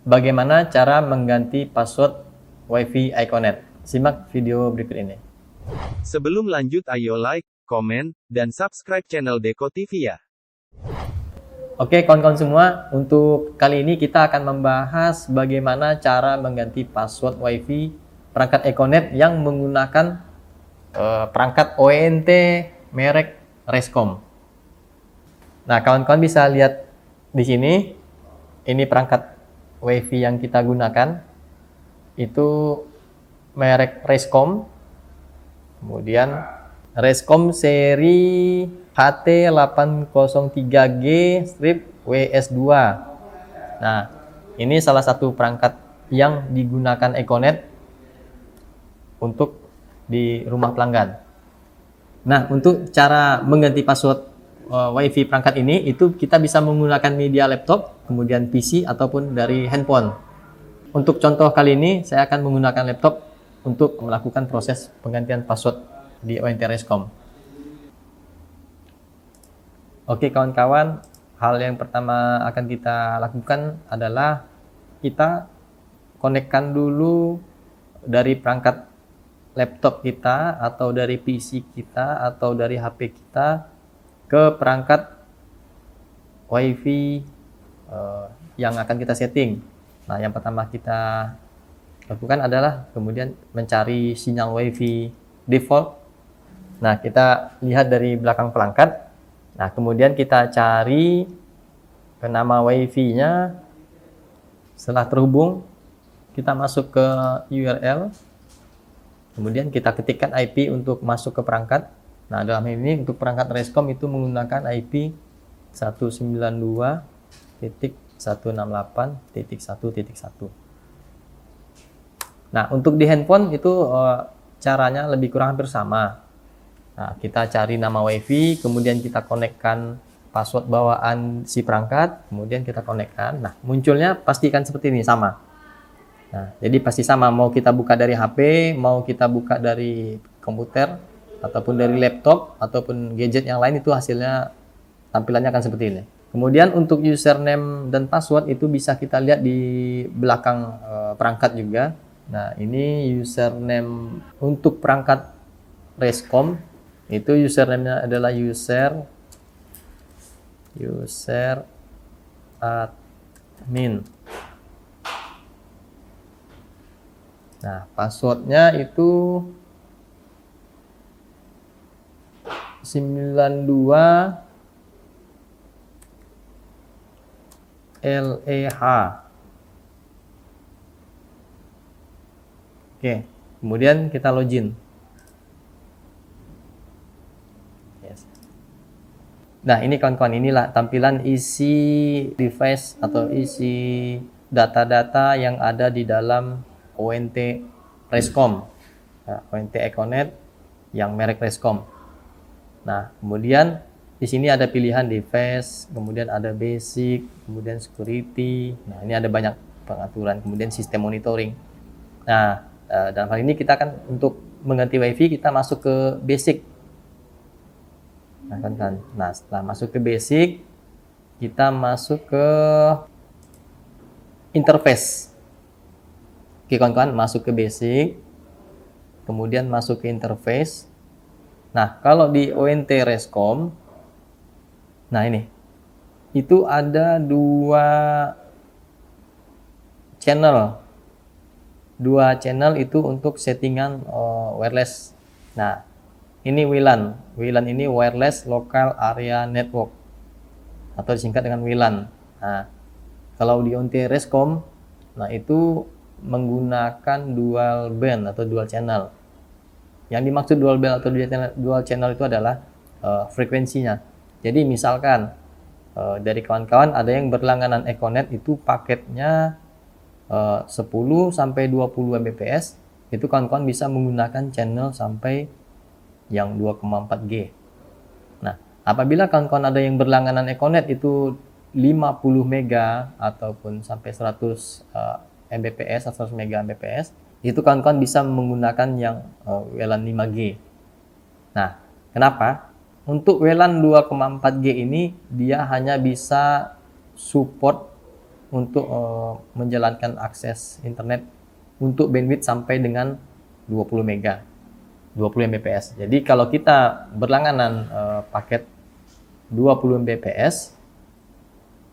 Bagaimana cara mengganti password WiFi Iconet? Simak video berikut ini. Sebelum lanjut ayo like, komen, dan subscribe channel Deko TV ya. Oke kawan-kawan semua, untuk kali ini kita akan membahas bagaimana cara mengganti password WiFi perangkat Iconet yang menggunakan perangkat ONT merek Rescom. Nah, kawan-kawan bisa lihat di sini, ini perangkat WiFi yang kita gunakan, itu merek Rescom, kemudian Rescom seri HT803G-WS2. Nah, ini salah satu perangkat yang digunakan Iconet untuk di rumah pelanggan. Nah, untuk cara mengganti password WiFi perangkat ini, itu kita bisa menggunakan media laptop, kemudian PC, ataupun dari handphone. Untuk contoh kali ini, saya akan menggunakan laptop untuk melakukan proses penggantian password di ONT Rescom. Oke kawan-kawan, hal yang pertama akan kita lakukan adalah kita konekkan dulu dari perangkat laptop kita, atau dari PC kita, atau dari HP kita ke perangkat WiFi yang akan kita setting. Nah, yang pertama kita lakukan adalah kemudian mencari sinyal WiFi default. Nah, kita lihat dari belakang perangkat. Nah, kemudian kita cari ke nama WiFi-nya. Setelah terhubung, kita masuk ke URL. Kemudian kita ketikkan IP untuk masuk ke perangkat. Nah, dalam ini untuk perangkat Rescom itu menggunakan IP 192.168.1.1. Nah, untuk di handphone itu caranya lebih kurang hampir sama. Nah, kita cari nama WiFi, kemudian kita konekkan password bawaan si perangkat, kemudian kita konekkan. Nah, munculnya pastikan seperti ini, sama. Nah, jadi pasti sama, mau kita buka dari HP, mau kita buka dari komputer, ataupun dari laptop, ataupun gadget yang lain, itu hasilnya tampilannya akan seperti ini. Kemudian untuk username dan password itu bisa kita lihat di belakang perangkat juga. Nah, ini username untuk perangkat Rescom, itu username-nya adalah user admin. Nah, passwordnya itu 92 LEH. Oke, kemudian kita login. Yes. Nah, ini kawan-kawan, inilah tampilan isi device atau isi data-data yang ada di dalam ONT Rescom, ONT Iconet yang merek Rescom. Nah, kemudian di sini ada pilihan device, kemudian ada basic, kemudian security. Nah, ini ada banyak pengaturan, kemudian sistem monitoring. Nah, dalam hal ini kita akan untuk mengganti WiFi kita masuk ke basic. Nah, setelah masuk ke basic, kita masuk ke interface. Oke kawan-kawan, masuk ke basic, kemudian masuk ke interface. Nah, kalau di ONT Rescom, nah ini, itu ada dua channel itu untuk settingan wireless. Nah, ini WLAN ini wireless local area network, atau disingkat dengan WLAN. Nah, kalau di ONT Rescom, nah itu menggunakan dual band atau dual channel. Yang dimaksud dual band atau dual channel itu adalah frekuensinya. Jadi misalkan dari kawan-kawan ada yang berlangganan Iconet itu paketnya 10 sampai 20 Mbps, itu kawan-kawan bisa menggunakan channel sampai yang 2,4G. Nah, apabila kawan-kawan ada yang berlangganan Iconet itu 50 mega ataupun sampai 100 Mbps atau 100 mega Mbps, itu kawan-kawan bisa menggunakan yang WLAN 5G. Nah, kenapa? Untuk WLAN 2,4G ini dia hanya bisa support untuk menjalankan akses internet untuk bandwidth sampai dengan 20 mega, 20 Mbps. Jadi kalau kita berlangganan paket 20 Mbps,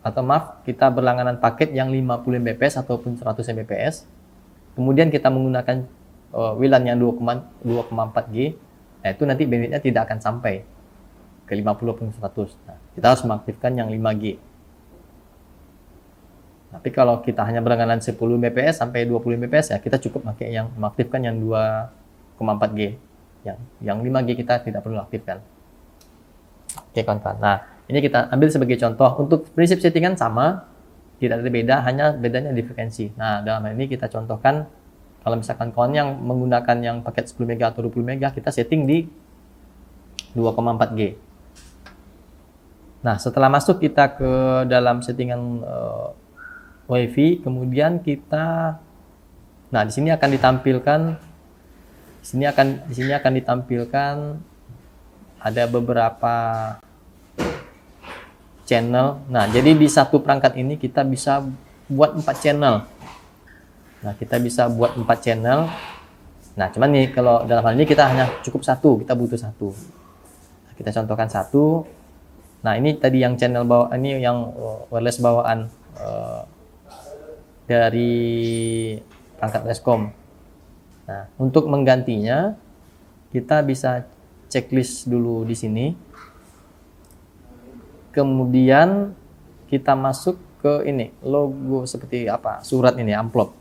atau maaf, kita berlangganan paket yang 50 Mbps ataupun 100 Mbps, kemudian kita menggunakan WLAN yang 2,4G, nah itu nanti bandwidthnya tidak akan sampai ke 50 ataupun 100. Nah, kita harus mengaktifkan yang 5G. Tapi kalau kita hanya berlangganan 10 Mbps sampai 20 Mbps, ya kita cukup pakai yang mengaktifkan yang 2,4G. Yang 5G kita tidak perlu aktifkan. Oke kawan-kawan. Nah, ini kita ambil sebagai contoh. Untuk prinsip settingan sama, tidak ada beda, hanya bedanya di frekuensi. Nah, dalam hal ini kita contohkan, kalau misalkan kawan yang menggunakan yang paket 10 mega atau 20 mega, kita setting di 2,4G. Nah, setelah masuk kita ke dalam settingan WiFi, kemudian kita, nah di sini akan ditampilkan, di sini akan ditampilkan ada beberapa channel. Nah, jadi di satu perangkat ini kita bisa buat 4 channel. Nah, kita bisa buat 4 channel. Nah, cuman nih kalau dalam hal ini kita hanya cukup satu, kita butuh satu. Nah, kita contohkan satu. Nah, ini tadi yang channel bawah, ini yang wireless bawaan dari perangkat Leskom. Nah, untuk menggantinya kita bisa checklist dulu di sini. Kemudian kita masuk ke ini, logo seperti apa? Surat ini, amplop.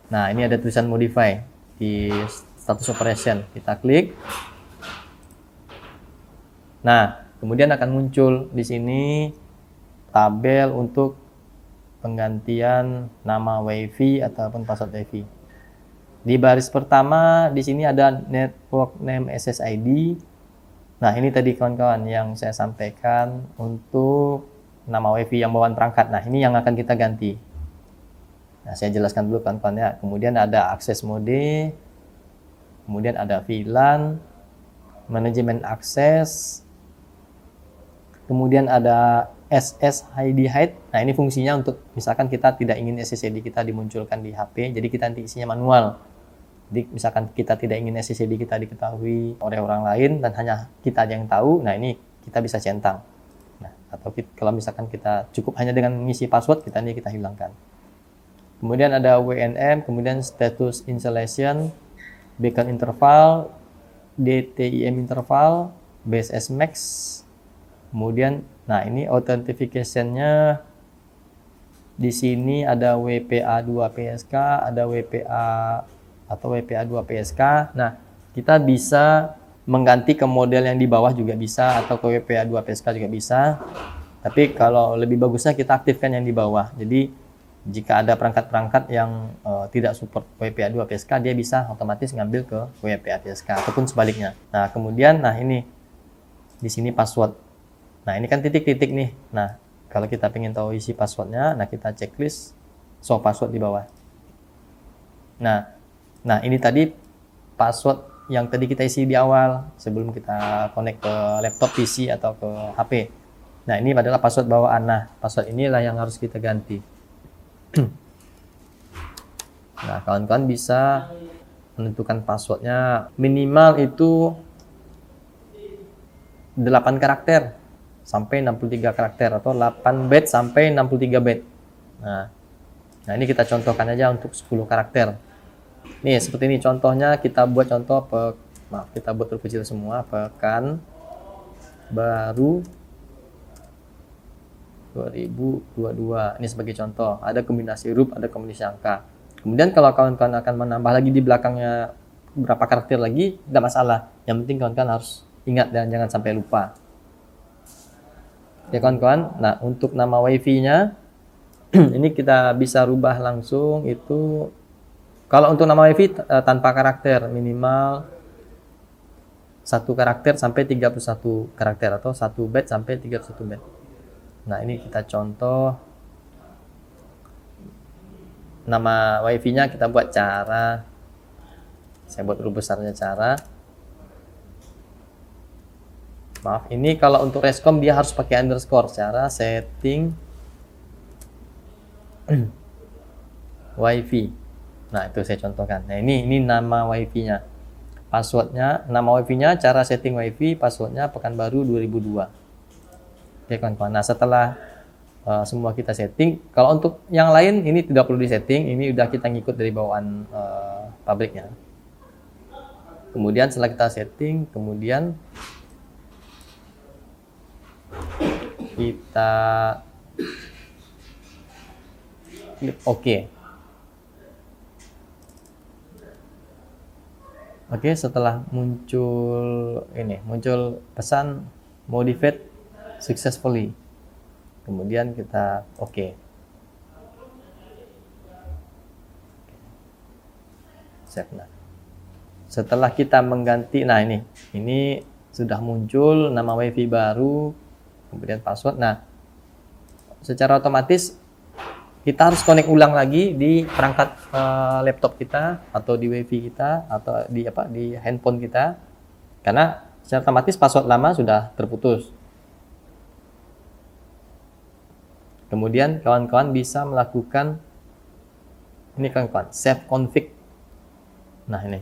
Nah, ini ada tulisan modify di status operation. Kita klik. Nah, kemudian akan muncul di sini tabel untuk penggantian nama WiFi ataupun password WiFi. Di baris pertama di sini ada network name SSID. Nah, ini tadi kawan-kawan yang saya sampaikan untuk nama WiFi yang bawaan perangkat. Nah, ini yang akan kita ganti. Nah, saya jelaskan dulu kawan-kawan ya. Kemudian ada akses mode, kemudian ada VLAN, manajemen akses, kemudian ada SSID hide. Nah, ini fungsinya untuk misalkan kita tidak ingin SSID kita dimunculkan di HP, jadi kita nanti isinya manual. Jadi misalkan kita tidak ingin SSID kita diketahui oleh orang lain dan hanya kita yang tahu, nah ini kita bisa centang. Nah, atau kalau misalkan kita cukup hanya dengan mengisi password, kita hilangkan. Kemudian ada WNM, kemudian status installation, beacon interval, DTIM interval, BSS max. Kemudian, nah ini authentication-nya di sini ada WPA2PSK, ada WPA atau WPA2PSK. Nah, kita bisa mengganti ke model yang di bawah juga bisa, atau ke WPA2PSK juga bisa. Tapi kalau lebih bagusnya kita aktifkan yang di bawah. Jadi jika ada perangkat-perangkat yang tidak support WPA2PSK, dia bisa otomatis ngambil ke WPA2PSK ataupun sebaliknya. Nah, kemudian ini di sini password. Nah, ini kan titik-titik nih. Nah, kalau kita ingin tahu isi passwordnya, nah kita checklist show password di bawah. Nah, ini tadi password yang tadi kita isi di awal sebelum kita connect ke laptop, PC atau ke HP. Nah, ini adalah password bawaan. Nah, password inilah yang harus kita ganti. Nah, kawan-kawan bisa menentukan passwordnya minimal itu 8 karakter sampai 63 karakter atau 8 byte sampai 63 byte. Nah, ini kita contohkan aja untuk 10 karakter. Nih, seperti ini contohnya, kita buat contoh kita buat huruf kecil semua, pekan baru 2022. Ini sebagai contoh, ada kombinasi huruf, ada kombinasi angka. Kemudian kalau kawan-kawan akan menambah lagi di belakangnya berapa karakter lagi, tidak masalah. Yang penting kawan-kawan harus ingat dan jangan sampai lupa. Ya kawan-kawan, nah untuk nama WiFi-nya ini kita bisa rubah langsung itu. Kalau untuk nama WiFi tanpa karakter, minimal 1 karakter sampai 31 karakter atau 1 byte sampai 31 byte. Nah, ini kita contoh nama WiFi-nya, kita buat cara. Saya buat huruf besarnya cara. Maaf, ini kalau untuk Rescom dia harus pakai underscore. Cara setting WiFi. Nah, itu saya contohkan. Nah, ini nama WiFi-nya. Passwordnya, nama WiFi-nya, cara setting WiFi, passwordnya Pekanbaru 2002. Oke, kawan-kawan. Nah, setelah semua kita setting, kalau untuk yang lain ini tidak perlu disetting, ini udah kita ngikut dari bawaan pabriknya. Kemudian setelah kita setting, kemudian kita klik OK. Oke, setelah muncul pesan modified successfully. Kemudian kita OK. Save. Nah, setelah kita mengganti, nah ini sudah muncul nama WiFi baru, kemudian password. Nah, secara otomatis kita harus connect ulang lagi di perangkat laptop kita atau di WiFi kita atau di handphone kita, karena secara otomatis password lama sudah terputus. Kemudian kawan-kawan bisa melakukan ini kawan-kawan, save config. Nah, ini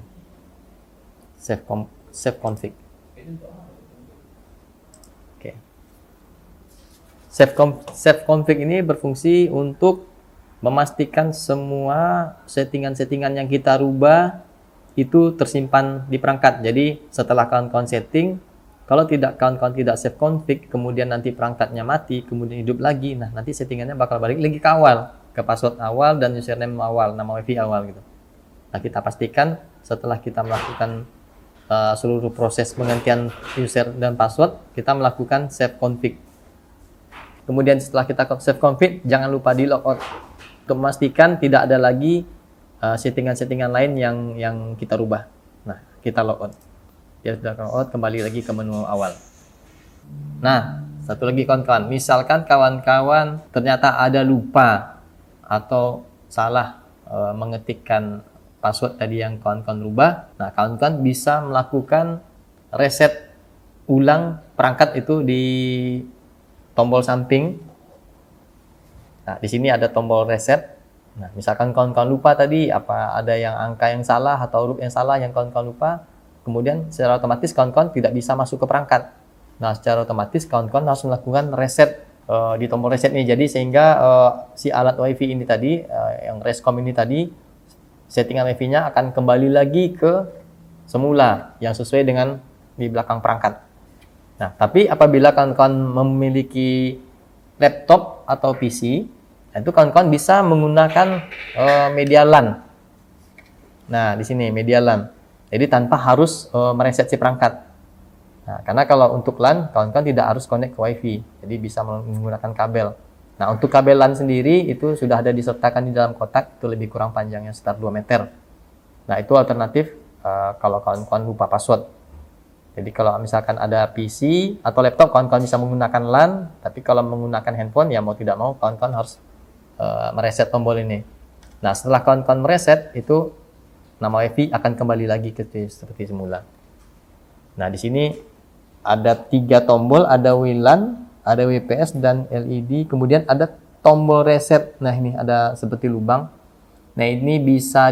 save config. Oke. Save config ini berfungsi untuk memastikan semua settingan-settingan yang kita rubah itu tersimpan di perangkat. Jadi setelah kawan-kawan setting, kalau kawan-kawan tidak save config, kemudian nanti perangkatnya mati, kemudian hidup lagi, nah nanti settingannya bakal balik lagi ke awal, ke password awal dan username awal, nama WiFi awal gitu. Nah, kita pastikan setelah kita melakukan seluruh proses penggantian user dan password, kita melakukan save config. Kemudian setelah kita save config, jangan lupa di logout untuk memastikan tidak ada lagi settingan-settingan lain yang kita rubah. Nah, kita logout. Dia sudah logout, kembali lagi ke menu awal. Nah, satu lagi kawan-kawan, misalkan kawan-kawan ternyata ada lupa atau salah mengetikkan password tadi yang kawan-kawan rubah. Nah, kawan-kawan bisa melakukan reset ulang perangkat itu di tombol samping. Nah, di sini ada tombol reset. Nah, misalkan kawan-kawan lupa tadi, ada yang angka yang salah atau huruf yang salah yang kawan-kawan lupa, kemudian secara otomatis kawan-kawan tidak bisa masuk ke perangkat. Nah, secara otomatis kawan-kawan harus melakukan reset di tombol reset ini. Jadi sehingga si alat WiFi ini tadi, yang Rescom ini tadi, settingan WiFi-nya akan kembali lagi ke semula yang sesuai dengan di belakang perangkat. Nah, tapi apabila kawan-kawan memiliki laptop atau PC, itu kawan-kawan bisa menggunakan media LAN. Nah, di sini media LAN. Jadi tanpa harus mereset si perangkat. Nah, karena kalau untuk LAN, kawan-kawan tidak harus connect ke WiFi. Jadi bisa menggunakan kabel. Nah, untuk kabel LAN sendiri itu sudah ada disertakan di dalam kotak, itu lebih kurang panjangnya sekitar 2 meter. Nah, itu alternatif kalau kawan-kawan lupa password. Jadi kalau misalkan ada PC atau laptop, kawan-kawan bisa menggunakan LAN, tapi kalau menggunakan handphone, ya mau tidak mau, kawan-kawan harus mereset tombol ini. Nah, setelah kawan-kawan mereset, itu nama WiFi akan kembali lagi seperti semula. Nah, di sini ada 3 tombol, ada WLAN, ada WPS, dan LED. Kemudian ada tombol reset. Nah, ini ada seperti lubang. Nah, ini bisa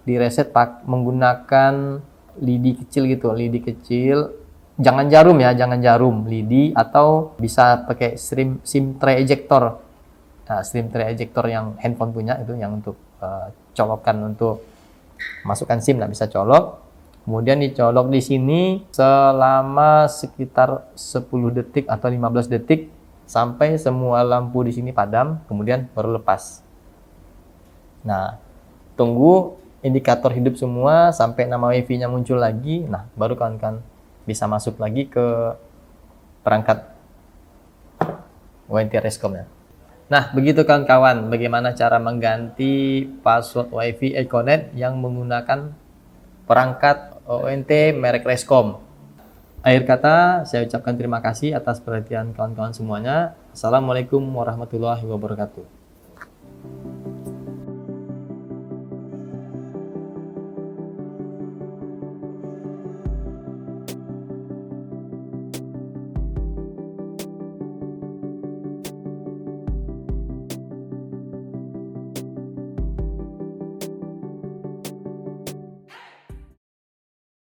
direset menggunakan lidi kecil gitu, lidi kecil. Jangan jarum ya, jangan jarum, lidi, atau bisa pakai SIM tray ejector. Nah, SIM tray ejector yang handphone punya itu yang untuk colokan untuk masukkan SIM, lah bisa colok. Kemudian dicolok di sini selama sekitar 10 detik atau 15 detik sampai semua lampu di sini padam, kemudian baru lepas. Nah, tunggu indikator hidup semua sampai nama WiFi-nya muncul lagi. Nah, baru kawan-kawan bisa masuk lagi ke perangkat WNT Rescom ya. Nah, begitu kawan-kawan, bagaimana cara mengganti password WiFi Econet yang menggunakan perangkat ONT merek Rescom. Akhir kata, saya ucapkan terima kasih atas perhatian kawan-kawan semuanya. Assalamualaikum warahmatullahi wabarakatuh.